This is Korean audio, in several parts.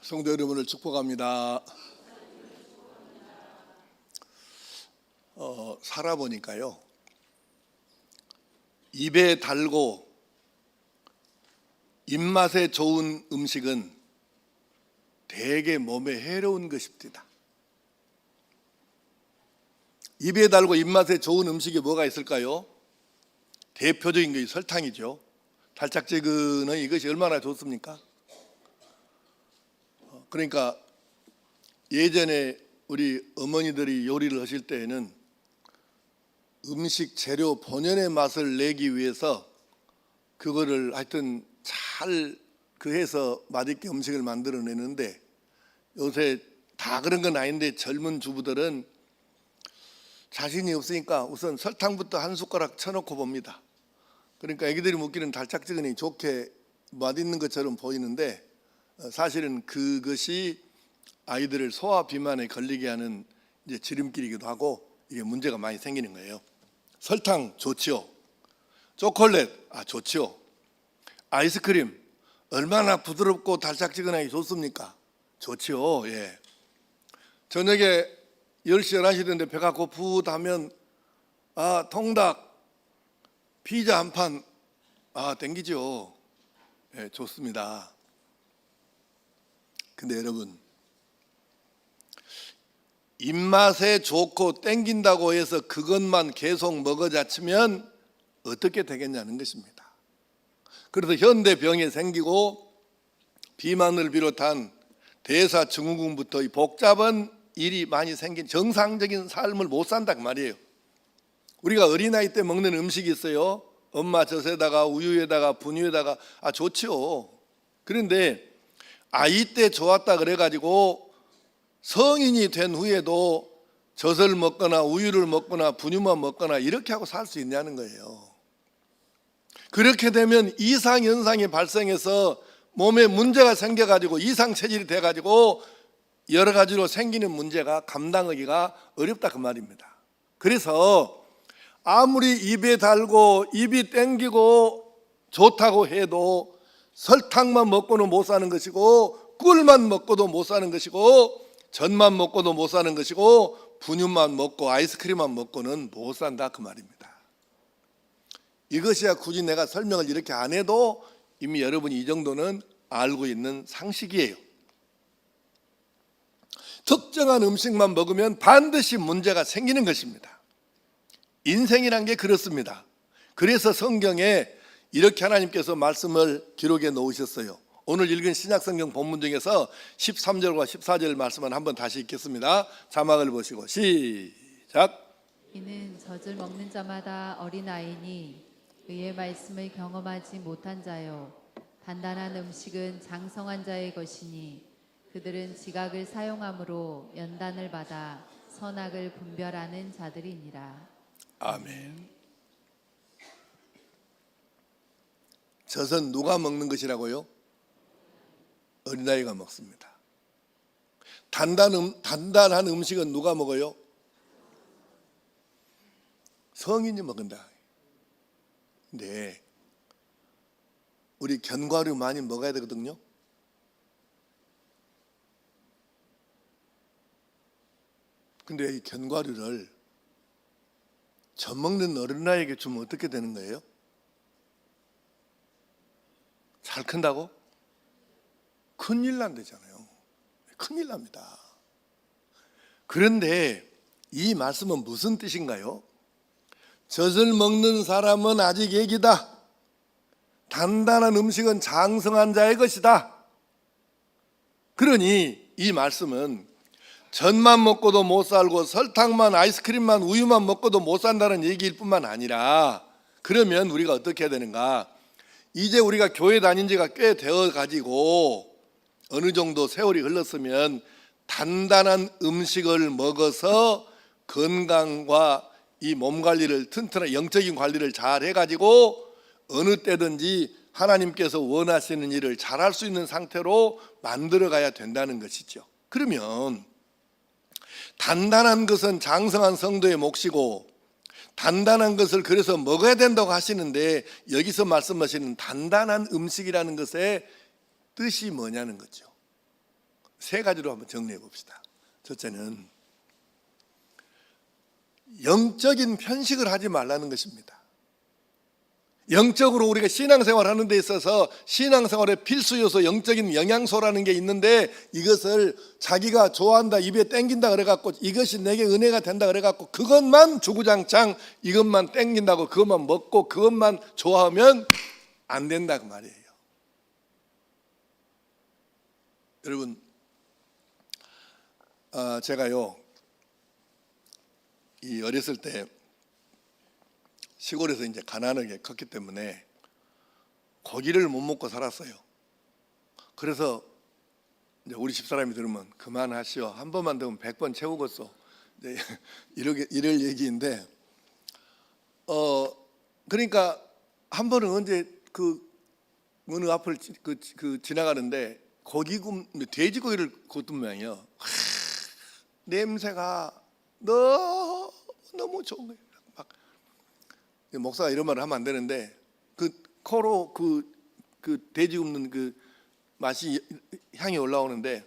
성도 여러분을 축복합니다. 살아보니까요, 입에 달고 입맛에 좋은 음식은 되게 몸에 해로운 것입니다. 입에 달고 입맛에 좋은 음식이 뭐가 있을까요? 대표적인 게 설탕이죠. 달짝지근한 이것이 얼마나 좋습니까? 그러니까 예전에 우리 어머니들이 요리를 하실 때에는 음식 재료 본연의 맛을 내기 위해서 그거를 하여튼 잘 해서 맛있게 음식을 만들어내는데, 요새 다 그런 건 아닌데 젊은 주부들은 자신이 없으니까 우선 설탕부터 한 숟가락 쳐놓고 봅니다. 그러니까 애기들이 먹기는 달짝지근히 좋게 맛있는 것처럼 보이는데, 사실은 그것이 아이들을 소화 비만에 걸리게 하는 이제 지름길이기도 하고, 이게 문제가 많이 생기는 거예요. 설탕 좋지요. 초콜릿 좋지요. 아이스크림 얼마나 부드럽고 달짝지근하게 좋습니까? 좋지요. 예. 저녁에 10시 11시 되는데 배가 고프다면 통닭 피자 한 판 땡기죠. 예, 좋습니다. 근데 여러분, 입맛에 좋고 땡긴다고 해서 그것만 계속 먹어자치면 어떻게 되겠냐는 것입니다. 그래서 현대병이 생기고 비만을 비롯한 대사증후군부터 이 복잡한 일이 많이 생긴, 정상적인 삶을 못 산다 그 말이에요. 우리가 어린아이 때 먹는 음식이 있어요. 엄마 젖에다가 우유에다가 분유에다가 좋지요. 그런데 아이 때 좋았다 그래가지고 성인이 된 후에도 젖을 먹거나 우유를 먹거나 분유만 먹거나 이렇게 하고 살 수 있냐는 거예요. 그렇게 되면 이상현상이 발생해서 몸에 문제가 생겨가지고 이상체질이 돼가지고 여러 가지로 생기는 문제가 감당하기가 어렵다 그 말입니다. 그래서 아무리 입에 달고 입이 땡기고 좋다고 해도 설탕만 먹고는 못 사는 것이고, 꿀만 먹고도 못 사는 것이고, 전만 먹고도 못 사는 것이고, 분유만 먹고 아이스크림만 먹고는 못 산다 그 말입니다. 이것이야 굳이 내가 설명을 이렇게 안 해도 이미 여러분이 이 정도는 알고 있는 상식이에요. 특정한 음식만 먹으면 반드시 문제가 생기는 것입니다. 인생이란 게 그렇습니다. 그래서 성경에 이렇게 하나님께서 말씀을 기록해 놓으셨어요. 오늘 읽은 신약성경 본문 중에서 13절과 14절 말씀을 한번 다시 읽겠습니다. 자막을 보시고 시작. 이는 젖을 먹는 자마다 어린아이니 의의 말씀을 경험하지 못한 자요, 단단한 음식은 장성한 자의 것이니 그들은 지각을 사용함으로 연단을 받아 선악을 분별하는 자들이니라. 아멘. 젖은 누가 먹는 것이라고요? 어린아이가 먹습니다. 단단한 음식은 누가 먹어요? 성인이 먹는다. 근데 우리 견과류 많이 먹어야 되거든요. 근데 이 견과류를 젖 먹는 어린아이에게 주면 어떻게 되는 거예요? 잘 큰다고? 큰일 난다잖아요. 큰일 납니다. 그런데 이 말씀은 무슨 뜻인가요? 젖을 먹는 사람은 아직 애기다. 단단한 음식은 장성한 자의 것이다. 그러니 이 말씀은 젖만 먹고도 못 살고 설탕만, 아이스크림만, 우유만 먹고도 못 산다는 얘기일 뿐만 아니라, 그러면 우리가 어떻게 해야 되는가? 이제 우리가 교회 다닌 지가 꽤 되어 가지고 어느 정도 세월이 흘렀으면 단단한 음식을 먹어서 건강과 이 몸 관리를 튼튼한 영적인 관리를 잘 해가지고 어느 때든지 하나님께서 원하시는 일을 잘할 수 있는 상태로 만들어 가야 된다는 것이죠. 그러면 단단한 것은 장성한 성도의 몫이고, 단단한 것을 그래서 먹어야 된다고 하시는데, 여기서 말씀하시는 단단한 음식이라는 것의 뜻이 뭐냐는 거죠. 세 가지로 한번 정리해 봅시다. 첫째는 영적인 편식을 하지 말라는 것입니다. 영적으로 우리가 신앙생활 하는 데 있어서 신앙생활의 필수 요소 영적인 영양소라는 게 있는데, 이것을 자기가 좋아한다, 입에 땡긴다 그래갖고 이것이 내게 은혜가 된다 그래갖고 그것만 주구장창 이것만 땡긴다고 그것만 먹고 그것만 좋아하면 안 된다 그 말이에요. 여러분, 제가요 이 어렸을 때 시골에서 이제 가난하게 컸기 때문에 고기를 못 먹고 살았어요. 그래서 이제 우리 집사람이 들으면 그만하시오, 한 번만 더면 100번 채우겠소, 이제 이럴 얘기인데, 그러니까 한 번은 언제 그 어느 앞을 지나가는데 돼지고기를 굽던 모양이요. 냄새가 너무 좋은 거예요. 막 목사가 이런 말을 하면 안 되는데 그 코로 그 돼지 굽는 그 맛이 향이 올라오는데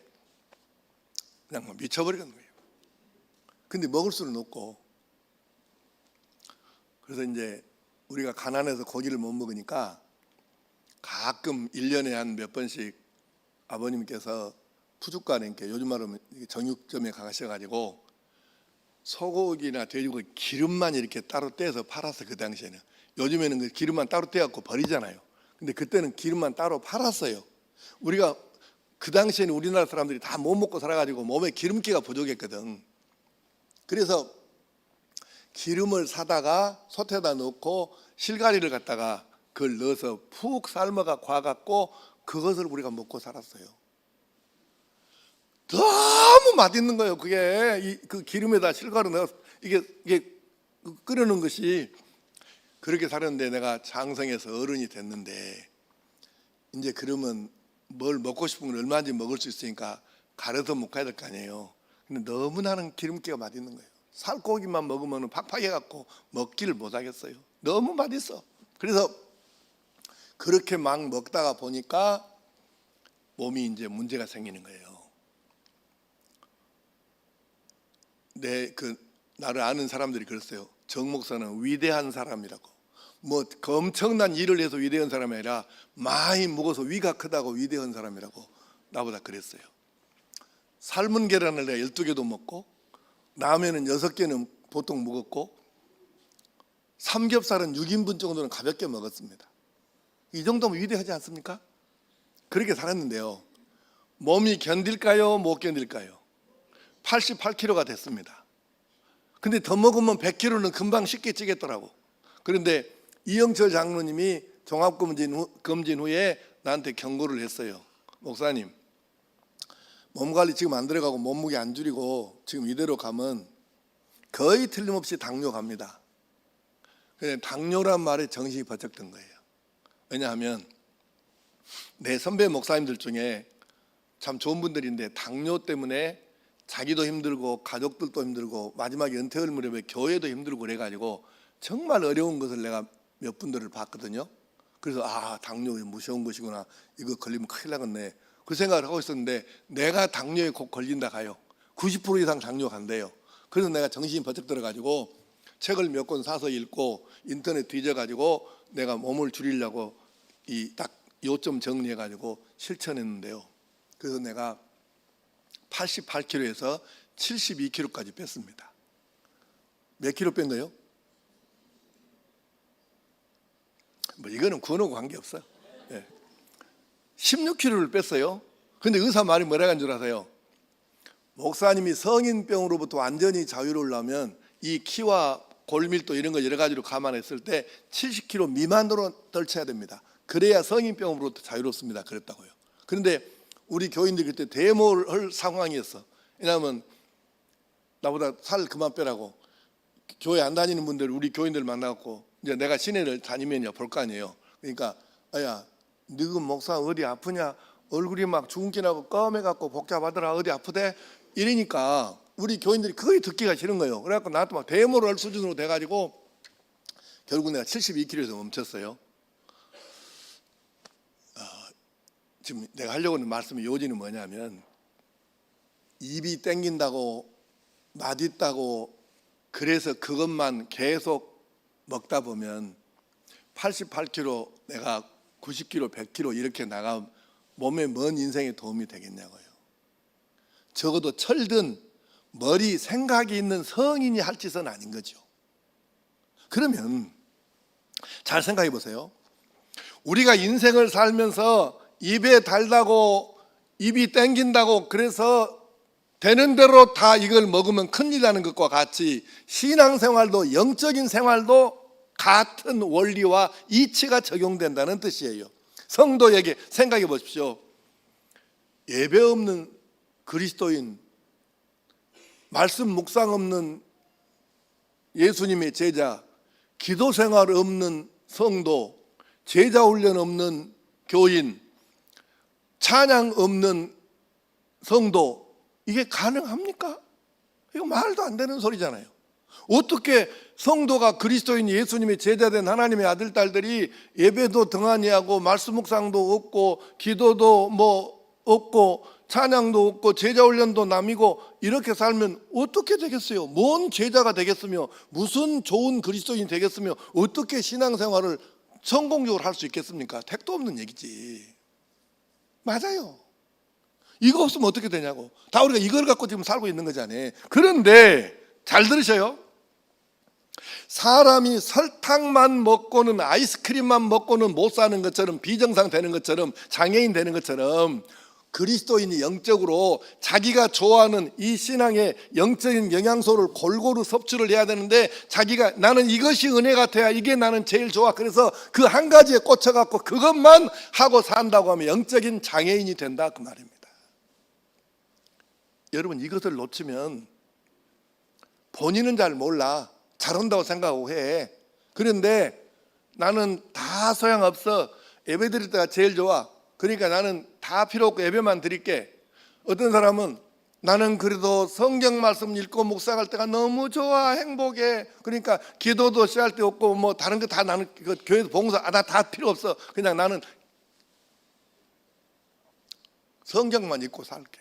그냥 막 미쳐버리는 거예요. 근데 먹을 수는 없고, 그래서 이제 우리가 가난해서 고기를 못 먹으니까 가끔 1년에 한 몇 번씩 아버님께서 푸주간에 이렇게 요즘 말로 정육점에 가셔가지고 소고기나 돼지고기 기름만 이렇게 따로 떼서 팔았어. 그 당시에는. 요즘에는 그 기름만 따로 떼갖고 버리잖아요. 근데 그때는 기름만 따로 팔았어요. 우리가 그 당시에는 우리나라 사람들이 다 못 먹고 살아가지고 몸에 기름기가 부족했거든. 그래서 기름을 사다가 솥에다 넣고 실가리를 갖다가 그걸 넣어서 푹 삶아가 과갖고 그것을 우리가 먹고 살았어요. 너무 맛있는 거예요. 그게 그 기름에다 실가루 넣어서 이게 끓여놓은 것이. 그렇게 살았는데 내가 장성해서 어른이 됐는데 이제 그러면 뭘 먹고 싶은 건 얼마든지 먹을 수 있으니까 가려서 먹어야 될 거 아니에요. 근데 너무 나는 기름기가 맛있는 거예요. 살코기만 먹으면 팍팍해갖고 먹기를 못하겠어요. 너무 맛있어. 그래서 그렇게 막 먹다가 보니까 몸이 이제 문제가 생기는 거예요. 나를 아는 사람들이 그랬어요. 정 목사는 위대한 사람이라고. 뭐 엄청난 일을 해서 위대한 사람이 아니라 많이 먹어서 위가 크다고 위대한 사람이라고 나보다 그랬어요. 삶은 계란을 내가 12개도 먹고 라면은 6개는 보통 먹었고 삼겹살은 6인분 정도는 가볍게 먹었습니다. 이 정도면 위대하지 않습니까? 그렇게 살았는데요. 몸이 견딜까요? 못 견딜까요? 88kg가 됐습니다. 근데 더 먹으면 100kg는 금방 쉽게 찌겠더라고. 그런데 이영철 장로님이 종합검진 후에 나한테 경고를 했어요. 목사님, 몸관리 지금 안 들어가고 몸무게 안 줄이고 지금 이대로 가면 거의 틀림없이 당뇨 갑니다. 근데 당뇨란 말에 정신이 번쩍 든 거예요. 왜냐하면 내 선배 목사님들 중에 참 좋은 분들인데 당뇨 때문에 자기도 힘들고 가족들도 힘들고 마지막에 은퇴할 무렵에 교회도 힘들고 그래가지고 정말 어려운 것을 내가 몇 분들을 봤거든요. 그래서 당뇨가 무서운 것이구나, 이거 걸리면 큰일 나겠네, 그 생각을 하고 있었는데 내가 당뇨에 곧 걸린다 가요. 90% 이상 당뇨 간대요. 그래서 내가 정신이 번쩍 들어가지고 책을 몇 권 사서 읽고 인터넷 뒤져가지고 내가 몸을 줄이려고 딱 요점 정리해가지고 실천했는데요. 그래서 내가 88kg에서 72kg까지 뺐습니다. 몇 킬로 뺀 거요? 뭐 이거는 그거하고 관계없어요. 16kg를 뺐어요. 근데 의사 말이 뭐라고 한 줄 아세요? 목사님이 성인병으로부터 완전히 자유로우려면 이 키와 골밀도 이런 거 여러 가지로 감안했을 때 70kg 미만으로 떨쳐야 됩니다. 그래야 성인병으로부터 자유롭습니다. 그랬다고요. 그런데 우리 교인들이 그때 데모를 할 상황이었어. 왜냐하면 나보다 살 그만 빼라고 교회 안 다니는 분들, 우리 교인들 만나갖고 이제 내가 시내를 다니면 볼 거 아니에요. 그러니까 야, 너그 목사 어디 아프냐? 얼굴이 막 주근깨 나고 검해갖고 복잡하더라, 어디 아프대? 이러니까 우리 교인들이 거의 듣기가 싫은 거예요. 그래갖고 나한테 막 데모를 할 수준으로 돼가지고 결국 내가 72kg에서 멈췄어요. 지금 내가 하려고 하는 말씀의 요지는 뭐냐면 입이 땡긴다고 맛있다고 그래서 그것만 계속 먹다 보면 88kg 내가 90kg 100kg 이렇게 나가 몸에 먼 인생에 도움이 되겠냐고요. 적어도 철든 머리 생각이 있는 성인이 할 짓은 아닌 거죠. 그러면 잘 생각해 보세요. 우리가 인생을 살면서 입에 달다고 입이 땡긴다고 그래서 되는 대로 다 이걸 먹으면 큰일 나는 것과 같이 신앙생활도 영적인 생활도 같은 원리와 이치가 적용된다는 뜻이에요. 성도에게 생각해 보십시오. 예배 없는 그리스도인, 말씀 묵상 없는 예수님의 제자, 기도 생활 없는 성도, 제자 훈련 없는 교인, 찬양 없는 성도, 이게 가능합니까? 이거 말도 안 되는 소리잖아요. 어떻게 성도가 그리스도인 예수님의 제자된 하나님의 아들, 딸들이 예배도 등한히 하고 말씀 묵상도 없고 기도도 없고 찬양도 없고 제자 훈련도 남이고 이렇게 살면 어떻게 되겠어요? 뭔 제자가 되겠으며 무슨 좋은 그리스도인이 되겠으며 어떻게 신앙생활을 성공적으로 할 수 있겠습니까? 택도 없는 얘기지. 맞아요. 이거 없으면 어떻게 되냐고. 다 우리가 이걸 갖고 지금 살고 있는 거잖아요. 그런데 잘 들으셔요. 사람이 설탕만 먹고는 아이스크림만 먹고는 못 사는 것처럼 비정상 되는 것처럼 장애인 되는 것처럼 그리스도인이 영적으로 자기가 좋아하는 이 신앙의 영적인 영양소를 골고루 섭취를 해야 되는데 자기가 나는 이것이 은혜 같아야 이게 나는 제일 좋아 그래서 그 한 가지에 꽂혀갖고 그것만 하고 산다고 하면 영적인 장애인이 된다 그 말입니다. 여러분 이것을 놓치면 본인은 잘 몰라 잘한다고 생각하고 해. 그런데 나는 다 소용없어. 예배 드릴 때가 제일 좋아. 그러니까 나는 다 필요 없고 예배만 드릴게. 어떤 사람은 나는 그래도 성경 말씀 읽고 묵상할 때가 너무 좋아 행복해. 그러니까 기도도 시할 데 없고 뭐 다른 거 다 나는 그 교회에서 봉사 나 다 필요 없어. 그냥 나는 성경만 읽고 살게.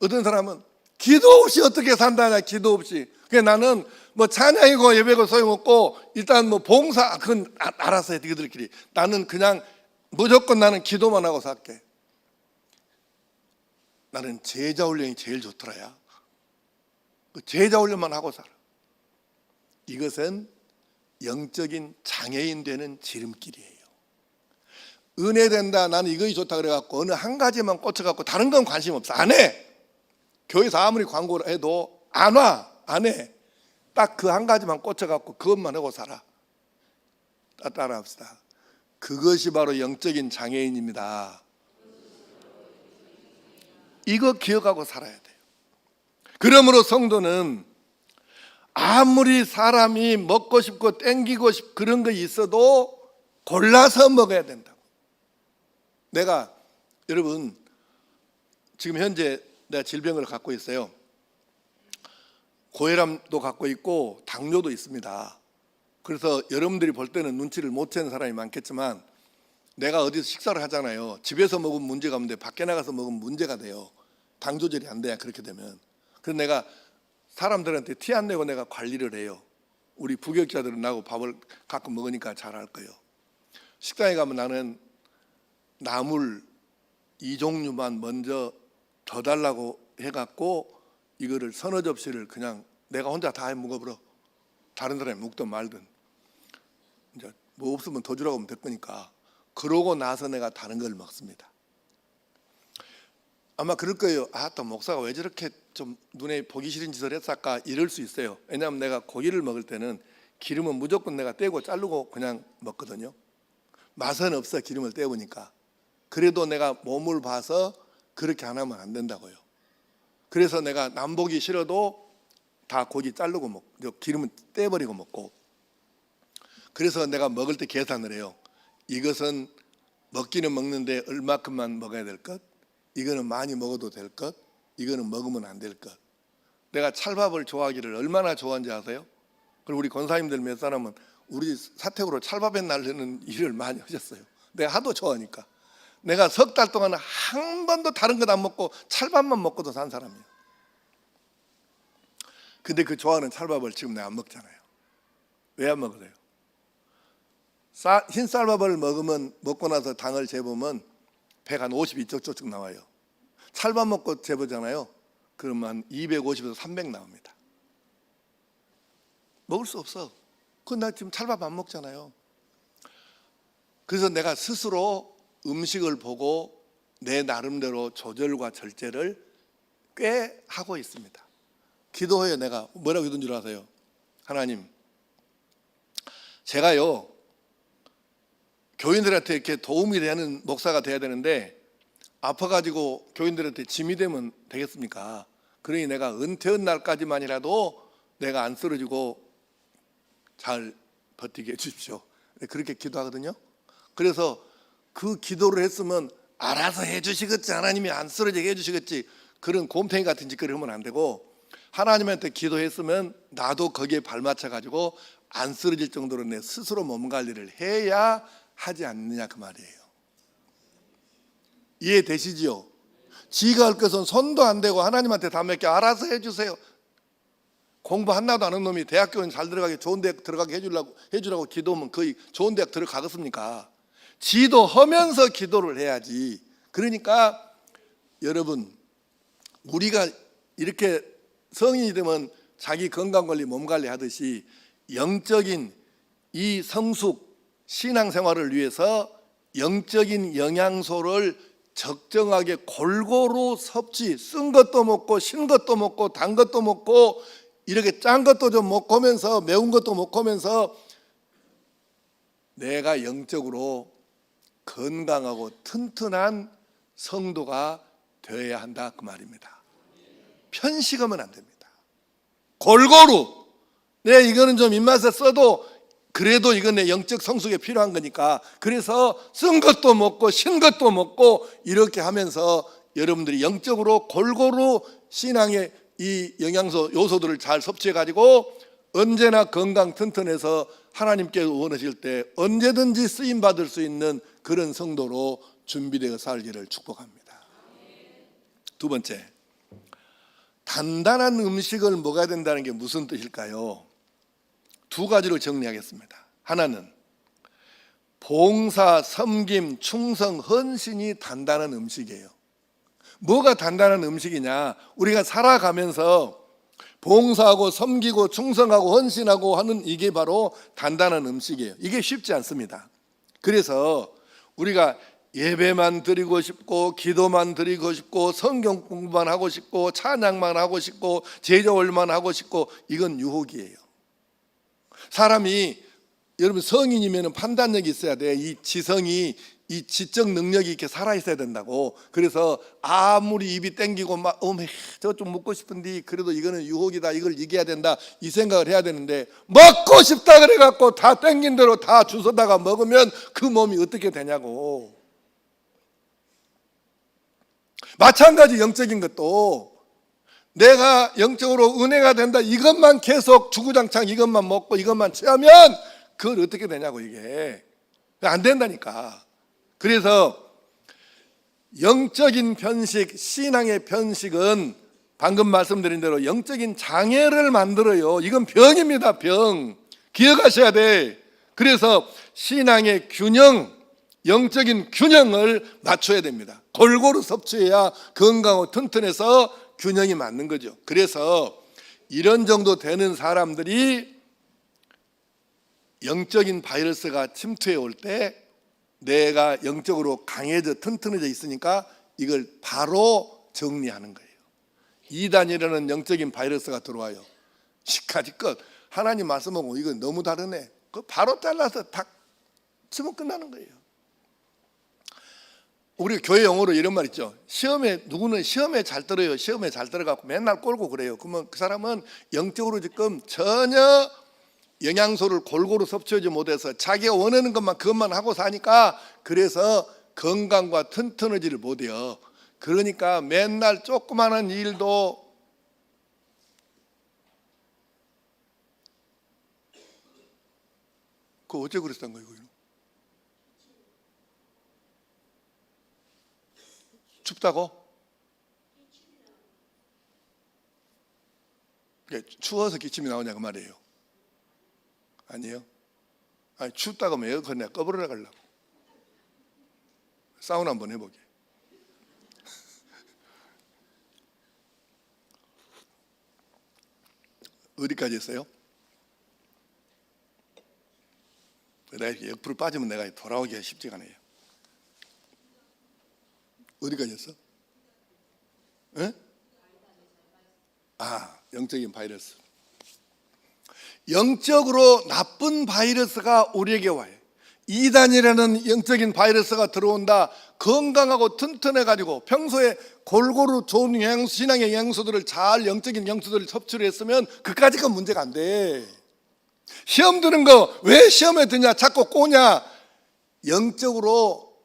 어떤 사람은 기도 없이 어떻게 산다냐 기도 없이. 그냥 나는 뭐 찬양이고 예배고 소용없고 일단 뭐 봉사 그건 알아서 해 너희들끼리. 나는 그냥 무조건 나는 기도만 하고 살게. 나는 제자 훈련이 제일 좋더라야. 제자 훈련만 하고 살아. 이것은 영적인 장애인 되는 지름길이에요. 은혜 된다 나는 이것이 좋다 그래갖고 어느 한 가지만 꽂혀갖고 다른 건 관심 없어. 안 해. 교회에서 아무리 광고를 해도 안 와. 안 해. 딱 그 한 가지만 꽂혀갖고 그것만 하고 살아. 따라합시다. 그것이 바로 영적인 장애인입니다. 이거 기억하고 살아야 돼요. 그러므로 성도는 아무리 사람이 먹고 싶고 땡기고 싶고 그런 거 있어도 골라서 먹어야 된다고. 내가 여러분 지금 현재 내가 질병을 갖고 있어요. 고혈압도 갖고 있고 당뇨도 있습니다. 그래서 여러분들이 볼 때는 눈치를 못 채는 사람이 많겠지만 내가 어디서 식사를 하잖아요. 집에서 먹으면 문제가 없는데 밖에 나가서 먹으면 문제가 돼요. 당 조절이 안 돼야 그렇게 되면. 그래서 내가 사람들한테 티 안 내고 내가 관리를 해요. 우리 부교육자들은 나하고 밥을 가끔 먹으니까 잘 알 거예요. 식당에 가면 나는 나물 2종류만 먼저 더 달라고 해갖고 이거를 서너 접시를 그냥 내가 혼자 다 해 먹어버려. 다른 사람이 먹든 말든. 이제 뭐 없으면 더 주라고 하면 될 거니까. 그러고 나서 내가 다른 걸 먹습니다. 아마 그럴 거예요. 또 목사가 왜 저렇게 좀 눈에 보기 싫은 짓을 했을까 이럴 수 있어요. 왜냐하면 내가 고기를 먹을 때는 기름은 무조건 내가 떼고 자르고 그냥 먹거든요. 맛은 없어 기름을 떼우니까. 그래도 내가 몸을 봐서 그렇게 안 하면 안 된다고요. 그래서 내가 남보기 싫어도 다 고기 자르고 먹고 기름은 떼버리고 먹고. 그래서 내가 먹을 때 계산을 해요. 이것은 먹기는 먹는데 얼마큼만 먹어야 될 것, 이거는 많이 먹어도 될 것, 이거는 먹으면 안 될 것. 내가 찰밥을 좋아하기를 얼마나 좋아하는지 아세요? 그리고 우리 권사님들 몇 사람은 우리 사택으로 찰밥에 날리는 일을 많이 하셨어요. 내가 하도 좋아하니까. 내가 석 달 동안 한 번도 다른 것 안 먹고 찰밥만 먹고도 산 사람이에요. 근데 그 좋아하는 찰밥을 지금 내가 안 먹잖아요. 왜 안 먹어요? 흰 쌀밥을 먹고 나서 당을 재보면 배가 한 50 쪽쪽 나와요. 찰밥 먹고 재보잖아요. 그러면 250에서 300 나옵니다. 먹을 수 없어. 그건 나 지금 찰밥 안 먹잖아요. 그래서 내가 스스로 음식을 보고 내 나름대로 조절과 절제를 꽤 하고 있습니다. 기도해요. 내가 뭐라고 기도한 줄 아세요? 하나님, 제가요 교인들한테 이렇게 도움이 되는 목사가 돼야 되는데 아파가지고 교인들한테 짐이 되면 되겠습니까? 그러니 내가 은퇴한 날까지만이라도 내가 안 쓰러지고 잘 버티게 해주십시오. 그렇게 기도하거든요. 그래서 그 기도를 했으면 알아서 해주시겠지, 하나님이 안 쓰러지게 해주시겠지, 그런 곰탱이 같은 짓거리 하면 안 되고, 하나님한테 기도했으면 나도 거기에 발맞춰가지고 안 쓰러질 정도로 내 스스로 몸 관리를 해야 하지 않느냐 그 말이에요. 이해되시지요? 지가 할 것은 손도 안 대고 하나님한테 다 맡겨 알아서 해주세요. 공부 하나도 안 한 놈이 대학교는 잘 들어가게 좋은 대학 들어가게 해주라고 기도하면 거의 좋은 대학 들어가겠습니까? 지도 하면서 기도를 해야지. 그러니까 여러분, 우리가 이렇게 성인이 되면 자기 건강관리 몸관리 하듯이 영적인 이 성숙 신앙생활을 위해서 영적인 영양소를 적정하게 골고루 섭취, 쓴 것도 먹고 신 것도 먹고 단 것도 먹고 이렇게 짠 것도 좀 먹고 하면서 매운 것도 먹고 하면서 내가 영적으로 건강하고 튼튼한 성도가 되어야 한다 그 말입니다. 편식하면 안 됩니다. 골고루 내 이거는 좀 입맛에 써도 그래도 이건 내 영적 성숙에 필요한 거니까, 그래서 쓴 것도 먹고 신 것도 먹고 이렇게 하면서 여러분들이 영적으로 골고루 신앙의 이 영양소 요소들을 잘 섭취해 가지고 언제나 건강 튼튼해서 하나님께서 원하실 때 언제든지 쓰임 받을 수 있는 그런 성도로 준비되어 살기를 축복합니다. 두 번째, 단단한 음식을 먹어야 된다는 게 무슨 뜻일까요? 두 가지로 정리하겠습니다. 하나는 봉사, 섬김, 충성, 헌신이 단단한 음식이에요. 뭐가 단단한 음식이냐? 우리가 살아가면서 봉사하고 섬기고 충성하고 헌신하고 하는 이게 바로 단단한 음식이에요. 이게 쉽지 않습니다. 그래서 우리가 예배만 드리고 싶고 기도만 드리고 싶고 성경 공부만 하고 싶고 찬양만 하고 싶고 제자 올만 하고 싶고 이건 유혹이에요. 사람이 여러분 성인이면 판단력이 있어야 돼. 이 지성이 이 지적 능력이 이렇게 살아 있어야 된다고. 그래서 아무리 입이 땡기고 막 저 좀 먹고 싶은데 그래도 이거는 유혹이다, 이걸 이겨야 된다 이 생각을 해야 되는데, 먹고 싶다 그래 갖고 다 땡긴 대로 다 주워다가 먹으면 그 몸이 어떻게 되냐고. 마찬가지 영적인 것도 내가 영적으로 은혜가 된다 이것만 계속 주구장창 이것만 먹고 이것만 취하면 그걸 어떻게 되냐고. 이게 안 된다니까. 그래서 영적인 편식, 신앙의 편식은 방금 말씀드린 대로 영적인 장애를 만들어요. 이건 병입니다. 병. 기억하셔야 돼. 그래서 신앙의 균형, 영적인 균형을 맞춰야 됩니다. 골고루 섭취해야 건강하고 튼튼해서 균형이 맞는 거죠. 그래서 이런 정도 되는 사람들이 영적인 바이러스가 침투해 올 때 내가 영적으로 강해져 튼튼해져 있으니까 이걸 바로 정리하는 거예요. 이단이라는 영적인 바이러스가 들어와요. 시카지껏 하나님 말씀하고 이거 너무 다르네. 그 바로 잘라서 탁 치면 끝나는 거예요. 우리 교회 용어로 이런 말 있죠. 시험에 누구는 시험에 잘 들어요. 시험에 잘 들어가고 맨날 꼴고 그래요. 그러면 그 사람은 영적으로 지금 전혀 영양소를 골고루 섭취하지 못해서 자기가 원하는 것만 그것만 하고 사니까 그래서 건강과 튼튼하지를 못해요. 그러니까 맨날 조그마한 일도 어째 그랬던 거예요? 춥다고? 추워서 기침이 나오냐 그 말이에요. 아니에요? 아니, 춥다고 하면 에어컨 내가 꺼버리라 가려고. 사우나 한번 해보게. 어디까지 했어요? 내가 옆으로 빠지면 내가 돌아오기가 쉽지가 않아요. 어디까지 했어? 에? 영적인 바이러스. 영적으로 나쁜 바이러스가 우리에게 와요. 이단이라는 영적인 바이러스가 들어온다. 건강하고 튼튼해가지고 평소에 골고루 좋은 신앙의 영양소들을 잘 영적인 영양소들을 섭취를 했으면 그까짓 건 문제가 안 돼. 시험 드는 거 왜 시험에 드냐? 자꾸 꼬냐? 영적으로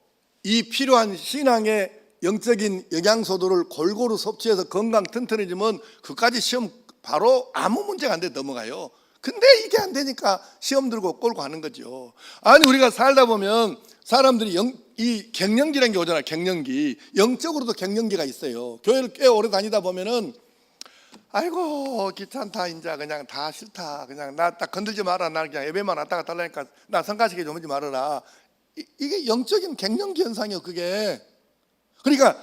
이 필요한 신앙의 영적인 영양소들을 골고루 섭취해서 건강 튼튼해지면 그까지 시험 바로 아무 문제가 안 돼 넘어가요. 근데 이게 안 되니까 시험 들고 꼴고 하는 거죠. 아니 우리가 살다 보면 사람들이 이 갱년기라는 게 오잖아. 갱년기. 영적으로도 갱년기가 있어요. 교회를 꽤 오래 다니다 보면은 아이고 귀찮다 이제 그냥 다 싫다 그냥 나 딱 건들지 마라 나 그냥 예배만 왔다가 달라니까 나 성가시게 좀 하지 말아라. 이게 영적인 갱년기 현상이에요. 그게. 그러니까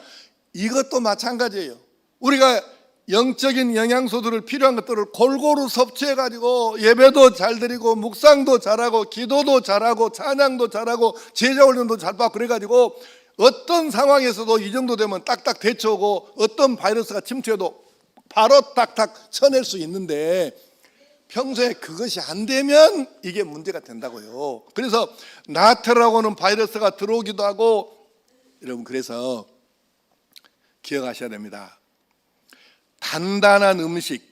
이것도 마찬가지예요. 우리가 영적인 영양소들을 필요한 것들을 골고루 섭취해가지고 예배도 잘 드리고 묵상도 잘하고 기도도 잘하고 찬양도 잘하고 제자 훈련도 잘 받고 그래가지고 어떤 상황에서도 이 정도 되면 딱딱 대처하고 어떤 바이러스가 침투해도 바로 딱딱 쳐낼 수 있는데 평소에 그것이 안 되면 이게 문제가 된다고요. 그래서 나트라고 하는 바이러스가 들어오기도 하고 여러분 그래서 기억하셔야 됩니다. 단단한 음식,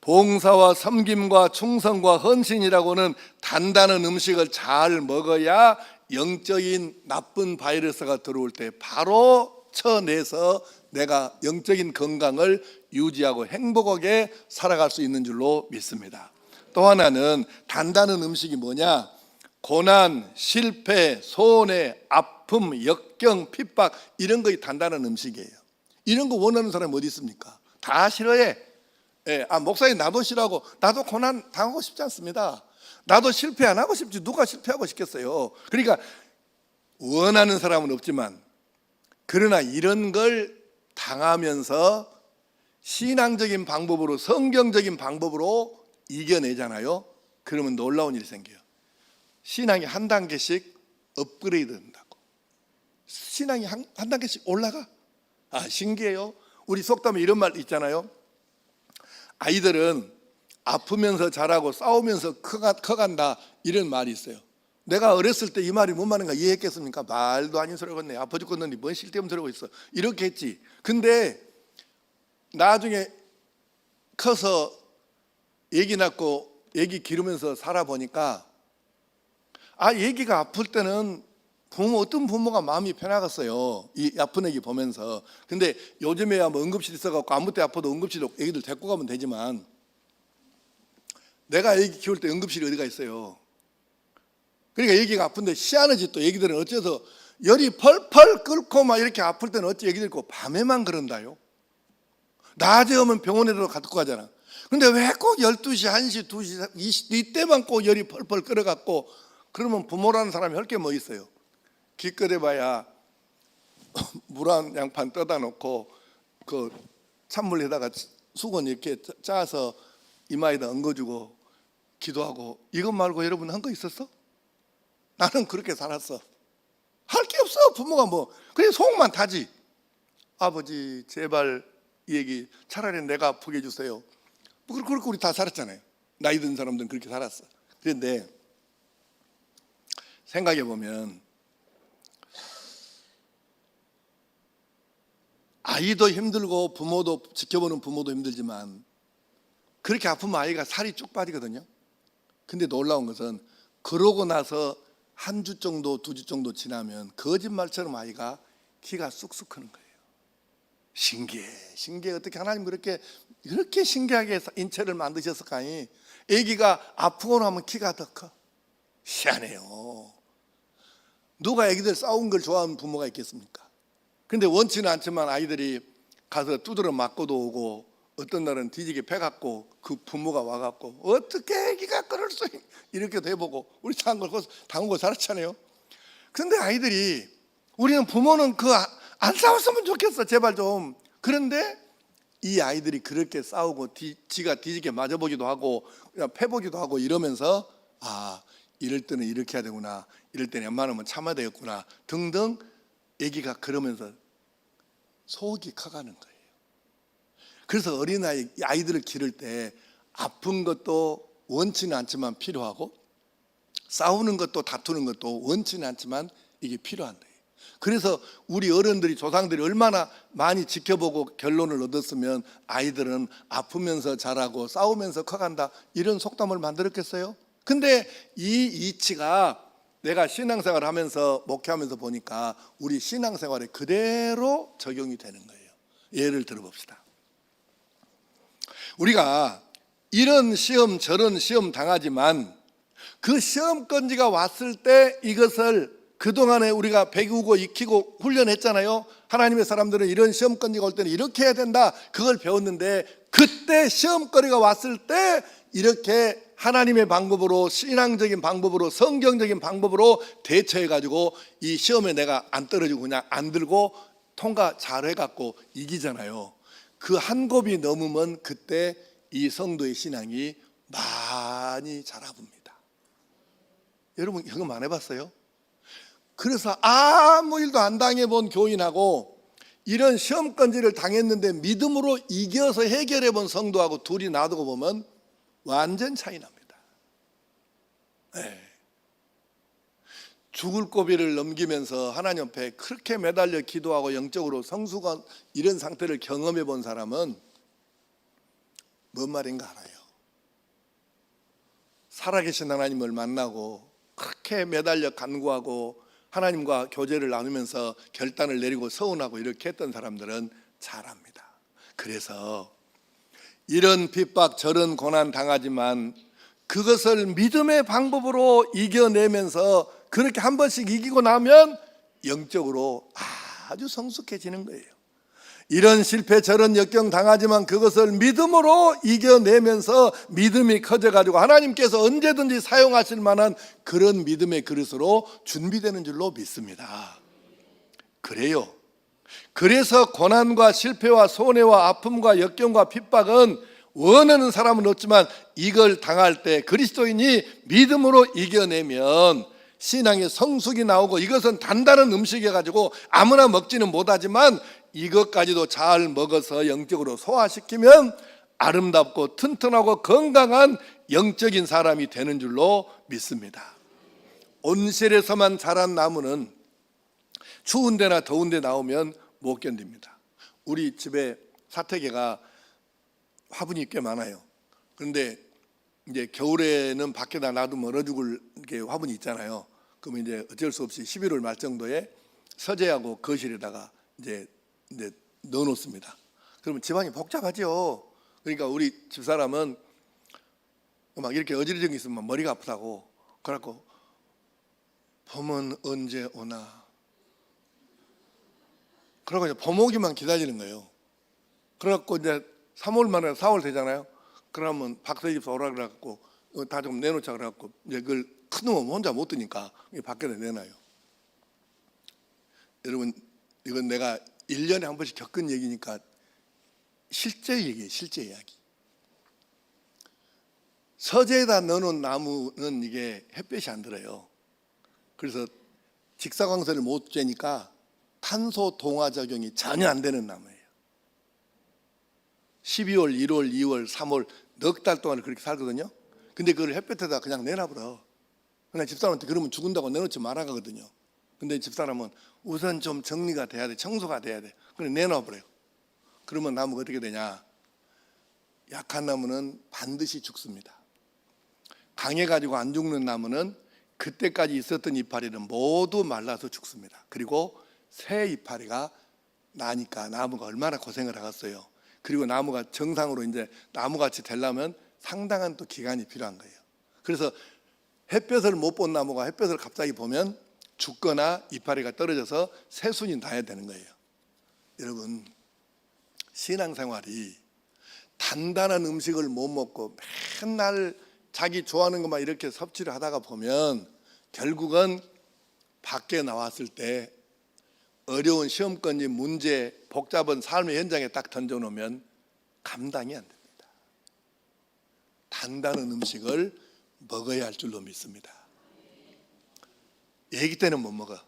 봉사와 섬김과 충성과 헌신이라고 하는 단단한 음식을 잘 먹어야 영적인 나쁜 바이러스가 들어올 때 바로 쳐내서 내가 영적인 건강을 유지하고 행복하게 살아갈 수 있는 줄로 믿습니다. 또 하나는 단단한 음식이 뭐냐? 고난, 실패, 손해, 아픔, 역경, 핍박 이런 것이 단단한 음식이에요. 이런 거 원하는 사람이 어디 있습니까? 다 싫어해. 목사님 나도 싫어하고 나도 고난 당하고 싶지 않습니다. 나도 실패 안 하고 싶지 누가 실패하고 싶겠어요. 그러니까 원하는 사람은 없지만 그러나 이런 걸 당하면서 신앙적인 방법으로 성경적인 방법으로 이겨내잖아요. 그러면 놀라운 일이 생겨요. 신앙이 한 단계씩 업그레이드 된다고. 신앙이 한 단계씩 올라가. 신기해요. 우리 속담에 이런 말 있잖아요. 아이들은 아프면서 자라고 싸우면서 커간다 이런 말이 있어요. 내가 어렸을 때 이 말이 뭔 말인가 이해했겠습니까? 말도 아닌 소리가 있네. 아파 죽겠는데 뭔 쓸데없는 소리가 있어. 이렇게 했지. 근데 나중에 커서 애기 낳고 애기 기르면서 살아보니까 애기가 아플 때는 어떤 부모가 마음이 편하겠어요. 이 아픈 애기 보면서. 근데 요즘에야 뭐 응급실 있어갖고 아무 때 아파도 응급실로 애기들 데리고 가면 되지만 내가 애기 키울 때 응급실이 어디가 있어요. 그러니까 애기가 아픈데 희한하지 또 애기들은 어째서 열이 펄펄 끓고 막 이렇게 아플 때는 어째 애기들 있고 밤에만 그런다요. 낮에 오면 병원에도 갖고 가잖아. 근데 왜 꼭 12시, 1시, 2시 이때만 꼭 열이 펄펄 끓어갖고 그러면 부모라는 사람이 할 게 뭐 있어요. 기껏해봐야 물 한 양판 떠다 놓고 그 찬물에다가 수건 이렇게 짜서 이마에다 얹어주고 기도하고 이것 말고 여러분 한 거 있었어? 나는 그렇게 살았어. 할 게 없어. 부모가 뭐 그냥 속만 타지. 아버지 제발 이 얘기 차라리 내가 아프게 해주세요. 그렇게 우리 다 살았잖아요. 나이 든 사람들은 그렇게 살았어. 그런데 생각해 보면 아이도 힘들고 부모도 지켜보는 부모도 힘들지만 그렇게 아프면 아이가 살이 쭉 빠지거든요. 근데 놀라운 것은 그러고 나서 한 주 정도, 2주 정도 지나면 거짓말처럼 아이가 키가 쑥쑥 크는 거예요. 신기해. 어떻게 하나님 그렇게 신기하게 인체를 만드셨을까니? 아기가 아프고 나면 키가 더 커. 희한해요. 누가 아기들 싸운 걸 좋아하는 부모가 있겠습니까? 근데 원치는 않지만 아이들이 가서 두드려 맞고도 오고 어떤 날은 뒤지게 패갖고 그 부모가 와갖고 어떻게 애기가 그럴 수 있 이렇게도 해보고 우리 당한 거 잘했잖아요. 근데 아이들이 우리는 부모는 안 싸웠으면 좋겠어 제발 좀. 그런데 이 아이들이 그렇게 싸우고 지가 뒤지게 맞아보기도 하고 그냥 패보기도 하고 이러면서 이럴 때는 이렇게 해야 되구나, 이럴 때는 웬만하면 참아야 되겠구나 등등 애기가 그러면서 속이 커가는 거예요. 그래서 어린아이 아이들을 기를 때 아픈 것도 원치는 않지만 필요하고 싸우는 것도 다투는 것도 원치는 않지만 이게 필요한 거예요. 그래서 우리 어른들이 조상들이 얼마나 많이 지켜보고 결론을 얻었으면 아이들은 아프면서 자라고 싸우면서 커간다 이런 속담을 만들었겠어요? 근데 이 이치가 내가 신앙생활을 하면서 목회하면서 보니까 우리 신앙생활에 그대로 적용이 되는 거예요. 예를 들어봅시다. 우리가 이런 시험 저런 시험 당하지만 그 시험건지가 왔을 때 이것을 그동안에 우리가 배우고 익히고 훈련했잖아요. 하나님의 사람들은 이런 시험거리가 올 때는 이렇게 해야 된다 그걸 배웠는데 그때 시험거리가 왔을 때 이렇게 하나님의 방법으로 신앙적인 방법으로 성경적인 방법으로 대처해가지고 이 시험에 내가 안 떨어지고 그냥 안 들고 통과 잘해갖고 이기잖아요. 그 한 곱이 넘으면 그때 이 성도의 신앙이 많이 자라봅니다. 여러분 경험 안 해봤어요? 그래서 아무 일도 안 당해본 교인하고 이런 시험건지를 당했는데 믿음으로 이겨서 해결해본 성도하고 둘이 놔두고 보면 완전 차이 납니다. 네. 죽을 고비를 넘기면서 하나님 앞에 그렇게 매달려 기도하고 영적으로 성숙한 이런 상태를 경험해 본 사람은 뭔 말인가 알아요. 살아계신 하나님을 만나고 그렇게 매달려 간구하고 하나님과 교제를 나누면서 결단을 내리고 서운하고 이렇게 했던 사람들은 잘합니다. 그래서 이런 핍박 저런 고난 당하지만 그것을 믿음의 방법으로 이겨내면서 그렇게 한 번씩 이기고 나면 영적으로 아주 성숙해지는 거예요. 이런 실패 저런 역경 당하지만 그것을 믿음으로 이겨내면서 믿음이 커져가지고 하나님께서 언제든지 사용하실 만한 그런 믿음의 그릇으로 준비되는 줄로 믿습니다. 그래요. 그래서 고난과 실패와 손해와 아픔과 역경과 핍박은 원하는 사람은 없지만 이걸 당할 때 그리스도인이 믿음으로 이겨내면 신앙의 성숙이 나오고 이것은 단단한 음식이어가지고 아무나 먹지는 못하지만 이것까지도 잘 먹어서 영적으로 소화시키면 아름답고 튼튼하고 건강한 영적인 사람이 되는 줄로 믿습니다. 온실에서만 자란 나무는 추운 데나 더운 데 나오면 못 견딥니다. 우리 집에 사태개가 화분이 꽤 많아요. 그런데 이제 겨울에는 밖에다 놔두면 얼어 죽을 게 화분이 있잖아요. 그러면 이제 어쩔 수 없이 11월 말 정도에 서재하고 거실에다가 이제 넣어놓습니다. 그러면 집안이 복잡하죠. 그러니까 우리 집사람은 막 이렇게 어지러진 게 있으면 머리가 아프다고 그래갖고 봄은 언제 오나 그러고 이제 봄 오기만 기다리는 거예요. 그래갖고 이제 3월 말에 4월 되잖아요. 그러면 박사 집사 오라 그래갖고 다 좀 내놓자 그래갖고 이제 그걸 큰 놈은 혼자 못 드니까 밖에 내놔요. 여러분 이건 내가 1년에 한 번씩 겪은 얘기니까 실제 얘기예요. 실제 이야기. 서재에다 넣어놓은 나무는 이게 햇볕이 안 들어요. 그래서 직사광선을 못 쬐니까 탄소 동화 작용이 전혀 안 되는 나무예요. 12월, 1월, 2월, 3월 넉 달 동안 그렇게 살거든요. 근데 그걸 햇볕에다 그냥 내놔버려. 그냥 집사람한테 그러면 죽는다고 내놓지 말아가거든요. 근데 집사람은 우선 좀 정리가 돼야 돼. 청소가 돼야 돼. 그래 내놔버려요. 그러면 나무가 어떻게 되냐. 약한 나무는 반드시 죽습니다. 강해가지고 안 죽는 나무는 그때까지 있었던 이파리는 모두 말라서 죽습니다. 그리고 새 이파리가 나니까 나무가 얼마나 고생을 하겠어요. 그리고 나무가 정상으로 이제 나무같이 되려면 상당한 또 기간이 필요한 거예요. 그래서 햇볕을 못 본 나무가 햇볕을 갑자기 보면 죽거나 이파리가 떨어져서 새순이 나야 되는 거예요. 여러분, 신앙생활이 단단한 음식을 못 먹고 맨날 자기 좋아하는 것만 이렇게 섭취를 하다가 보면 결국은 밖에 나왔을 때 어려운 시험권지 문제, 복잡한 삶의 현장에 딱 던져놓으면 감당이 안 됩니다. 단단한 음식을 먹어야 할 줄로 믿습니다. 애기 때는 못 먹어.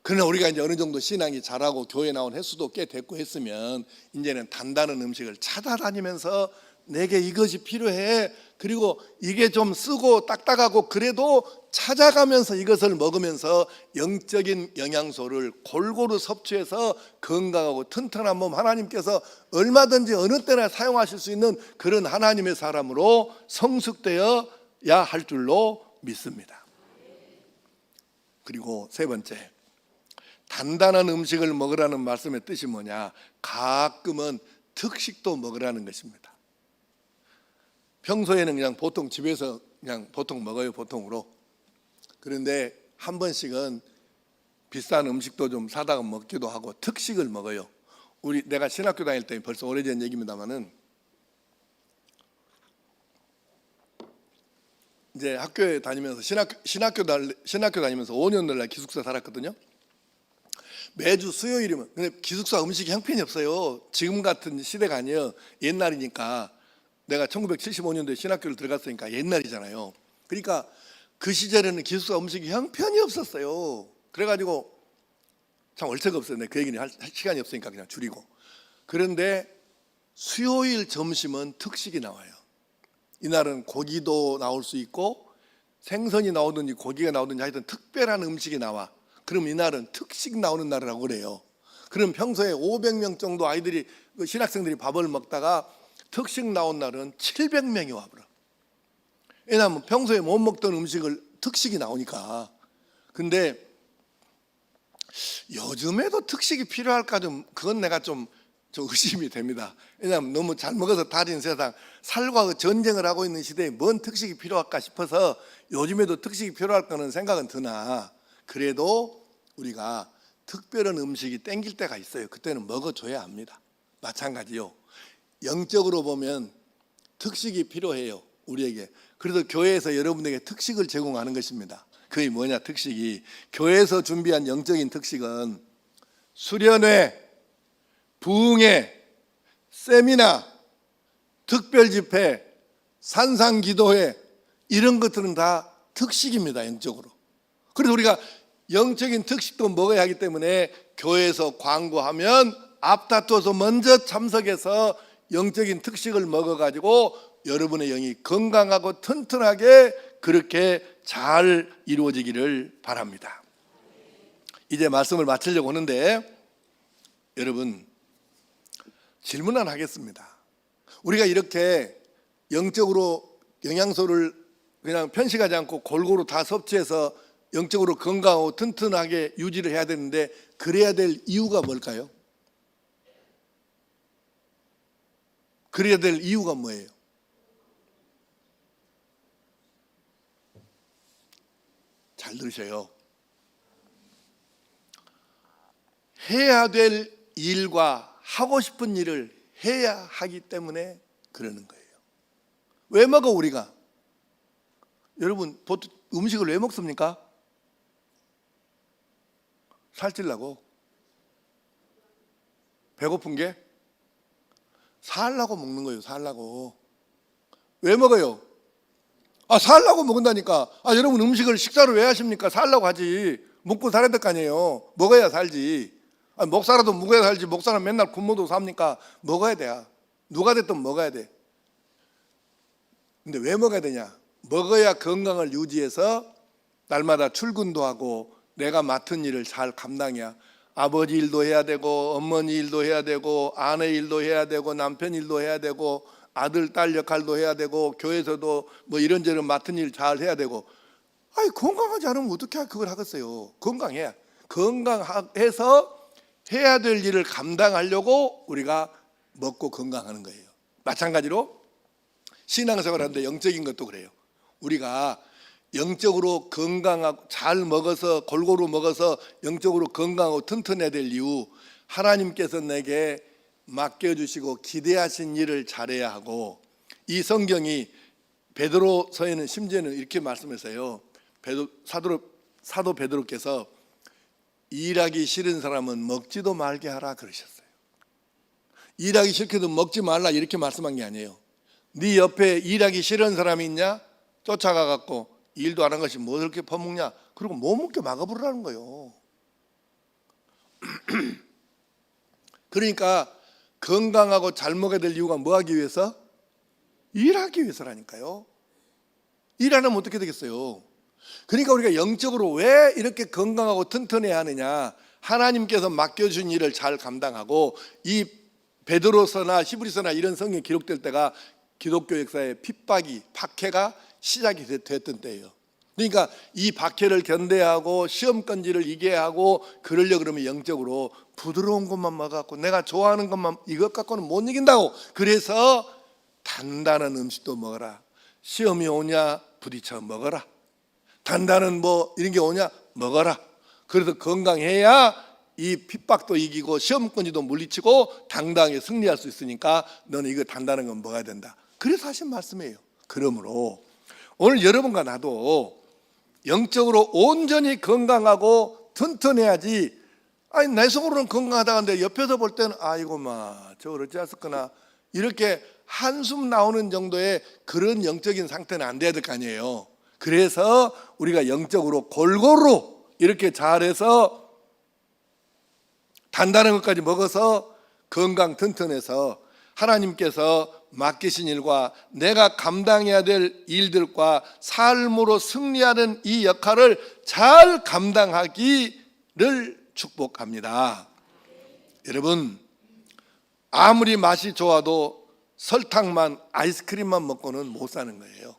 그러나 우리가 이제 어느 정도 신앙이 자라고 교회 나온 횟수도 꽤 됐고 했으면 이제는 단단한 음식을 찾아다니면서 내게 이것이 필요해, 그리고 이게 좀 쓰고 딱딱하고 그래도 찾아가면서 이것을 먹으면서 영적인 영양소를 골고루 섭취해서 건강하고 튼튼한 몸, 하나님께서 얼마든지 어느 때나 사용하실 수 있는 그런 하나님의 사람으로 성숙되어야 할 줄로 믿습니다. 그리고 세 번째, 단단한 음식을 먹으라는 말씀의 뜻이 뭐냐? 가끔은 특식도 먹으라는 것입니다. 평소에는 그냥 보통 집에서 그냥 보통 먹어요, 보통으로. 그런데 한 번씩은 비싼 음식도 좀 사다가 먹기도 하고 특식을 먹어요. 내가 신학교 다닐 때 벌써 오래전 얘기입니다만은 이제 학교에 다니면서 신학교 다니면서 5년 내내 기숙사 살았거든요. 매주 수요일이면, 근데 기숙사 음식이 형편이 없어요. 지금 같은 시대가 아니에요. 옛날이니까. 내가 1975년도에 신학교를 들어갔으니까 옛날이잖아요. 그러니까 그 시절에는 기숙사 음식이 형편이 없었어요. 그래가지고 참 얼척 없어요. 그 얘기는 할 시간이 없으니까 그냥 줄이고. 그런데 수요일 점심은 특식이 나와요. 이날은 고기도 나올 수 있고 생선이 나오든지 고기가 나오든지 하여튼 특별한 음식이 나와. 그럼 이날은 특식 나오는 날이라고 그래요. 그럼 평소에 500명 정도 아이들이, 신학생들이 밥을 먹다가 특식 나온 날은 700명이 와버려. 왜냐하면 평소에 못 먹던 음식을 특식이 나오니까. 근데 요즘에도 특식이 필요할까 좀, 그건 내가 좀 의심이 됩니다. 왜냐하면 너무 잘 먹어서 달인 세상, 살과 전쟁을 하고 있는 시대에 뭔 특식이 필요할까 싶어서 요즘에도 특식이 필요할 거는 생각은 드나, 그래도 우리가 특별한 음식이 땡길 때가 있어요. 그때는 먹어줘야 합니다. 마찬가지요. 영적으로 보면 특식이 필요해요, 우리에게. 그래서 교회에서 여러분에게 특식을 제공하는 것입니다. 그게 뭐냐? 특식이, 교회에서 준비한 영적인 특식은 수련회, 부흥회, 세미나, 특별집회, 산상기도회, 이런 것들은 다 특식입니다, 영적으로. 그래서 우리가 영적인 특식도 먹어야 하기 때문에 교회에서 광고하면 앞다퉈서 먼저 참석해서 영적인 특식을 먹어가지고 여러분의 영이 건강하고 튼튼하게 그렇게 잘 이루어지기를 바랍니다. 이제 말씀을 마치려고 하는데 여러분, 질문 하나 하겠습니다. 우리가 이렇게 영적으로 영양소를 그냥 편식하지 않고 골고루 다 섭취해서 영적으로 건강하고 튼튼하게 유지를 해야 되는데 그래야 될 이유가 뭘까요? 그래야 될 이유가 뭐예요? 잘 들으셔요. 해야 될 일과 하고 싶은 일을 해야 하기 때문에 그러는 거예요. 왜 먹어 우리가? 여러분, 보통 음식을 왜 먹습니까? 살찌려고. 배고픈 게? 살라고 먹는 거예요. 살라고. 왜 먹어요? 살라고 먹는다니까. 여러분, 음식을 식사를 왜 하십니까? 살라고 하지. 먹고 살아야 될 거 아니에요. 먹어야 살지. 목 살아도 먹어야 살지. 목 살아 맨날 굶어도 삽니까? 먹어야 돼요. 누가 됐든 먹어야 돼. 근데 왜 먹어야 되냐? 먹어야 건강을 유지해서 날마다 출근도 하고 내가 맡은 일을 잘 감당해야, 아버지 일도 해야 되고 어머니 일도 해야 되고 아내 일도 해야 되고 남편 일도 해야 되고 아들 딸 역할도 해야 되고 교회에서도 뭐 이런저런 맡은 일 잘 해야 되고. 건강하지 않으면 어떻게 그걸 하겠어요? 건강해야. 건강해서 해야 될 일을 감당하려고 우리가 먹고 건강하는 거예요. 마찬가지로 신앙생활 하는데 영적인 것도 그래요. 우리가 영적으로 건강하고 잘 먹어서 골고루 먹어서 영적으로 건강하고 튼튼해야 될 이유, 하나님께서 내게 맡겨주시고 기대하신 일을 잘해야 하고, 이 성경이 베드로서에는 심지어는 이렇게 말씀했어요. 사도 베드로께서 일하기 싫은 사람은 먹지도 말게 하라 그러셨어요. 일하기 싫게도 먹지 말라 이렇게 말씀한 게 아니에요. 네 옆에 일하기 싫은 사람이 있냐? 쫓아가 갖고 일도 안 한 것이 뭐 그렇게 퍼먹냐? 그리고 못 먹게 막아버리라는 거예요. 그러니까 건강하고 잘 먹어야 될 이유가 뭐 하기 위해서? 일하기 위해서라니까요. 일 안 하면 어떻게 되겠어요? 그러니까 우리가 영적으로 왜 이렇게 건강하고 튼튼해야 하느냐? 하나님께서 맡겨준 일을 잘 감당하고, 이 베드로서나 히브리서나 이런 성경이 기록될 때가 기독교 역사의 핍박이, 박해가 시작이 됐던 때예요. 그러니까 이 박해를 견뎌하고 시험권지를 이겨하고 그러려 그러면 영적으로 부드러운 것만 먹어갖고 내가 좋아하는 것만, 이것 갖고는 못 이긴다고. 그래서 단단한 음식도 먹어라. 시험이 오냐 부딪혀 먹어라. 단단한 뭐 이런 게 오냐 먹어라. 그래서 건강해야 이 핍박도 이기고 시험권지도 물리치고 당당하게 승리할 수 있으니까 너는 이거 단단한 건 먹어야 된다. 그래서 하신 말씀이에요. 그러므로 오늘 여러분과 나도 영적으로 온전히 건강하고 튼튼해야지. 아니 내 속으로는 건강하다는데 옆에서 볼 때는 아이고 저걸 어찌했었구나 이렇게 한숨 나오는 정도의 그런 영적인 상태는 안 돼야 될 거 아니에요. 그래서 우리가 영적으로 골고루 이렇게 잘해서 단단한 것까지 먹어서 건강 튼튼해서 하나님께서 맡기신 일과 내가 감당해야 될 일들과 삶으로 승리하는 이 역할을 잘 감당하기를 축복합니다. 여러분, 아무리 맛이 좋아도 설탕만, 아이스크림만 먹고는 못 사는 거예요.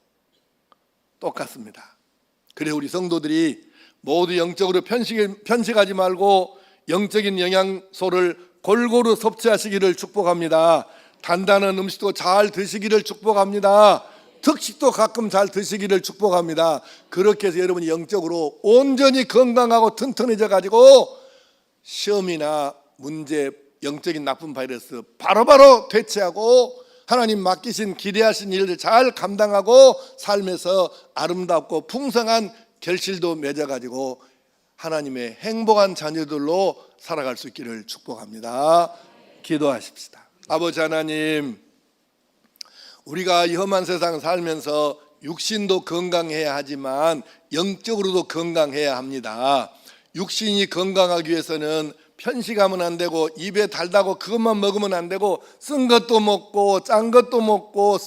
똑같습니다. 그래 우리 성도들이 모두 영적으로 편식하지 말고 영적인 영양소를 골고루 섭취하시기를 축복합니다. 단단한 음식도 잘 드시기를 축복합니다. 특식도 가끔 잘 드시기를 축복합니다. 그렇게 해서 여러분이 영적으로 온전히 건강하고 튼튼해져 가지고 시험이나 문제, 영적인 나쁜 바이러스 바로바로 대체하고 하나님 맡기신 기대하신 일을 잘 감당하고 삶에서 아름답고 풍성한 결실도 맺어가지고 하나님의 행복한 자녀들로 살아갈 수 있기를 축복합니다. 기도하십시다. 아버지 하나님, 우리가 이 험한 세상 살면서 육신도 건강해야 하지만 영적으로도 건강해야 합니다. 육신이 건강하기 위해서는 편식하면 안 되고 입에 달다고 그것만 먹으면 안 되고 쓴 것도 먹고 짠 것도 먹고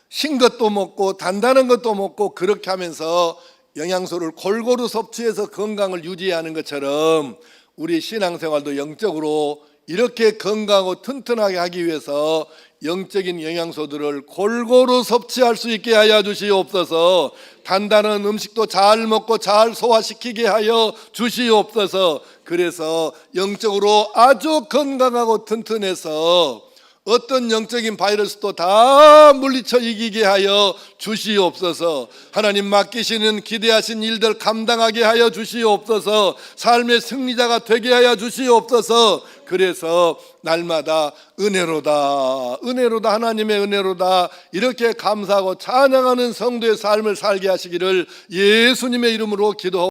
신 것도 먹고 단단한 것도 먹고 그렇게 하면서 영양소를 골고루 섭취해서 건강을 유지하는 것처럼 우리 신앙생활도 영적으로 이렇게 건강하고 튼튼하게 하기 위해서 영적인 영양소들을 골고루 섭취할 수 있게 하여 주시옵소서. 단단한 음식도 잘 먹고 잘 소화시키게 하여 주시옵소서. 그래서 영적으로 아주 건강하고 튼튼해서 어떤 영적인 바이러스도 다 물리쳐 이기게 하여 주시옵소서. 하나님 맡기시는 기대하신 일들 감당하게 하여 주시옵소서. 삶의 승리자가 되게 하여 주시옵소서. 그래서 날마다 은혜로다 은혜로다 하나님의 은혜로다 이렇게 감사하고 찬양하는 성도의 삶을 살게 하시기를 예수님의 이름으로 기도하옵소서.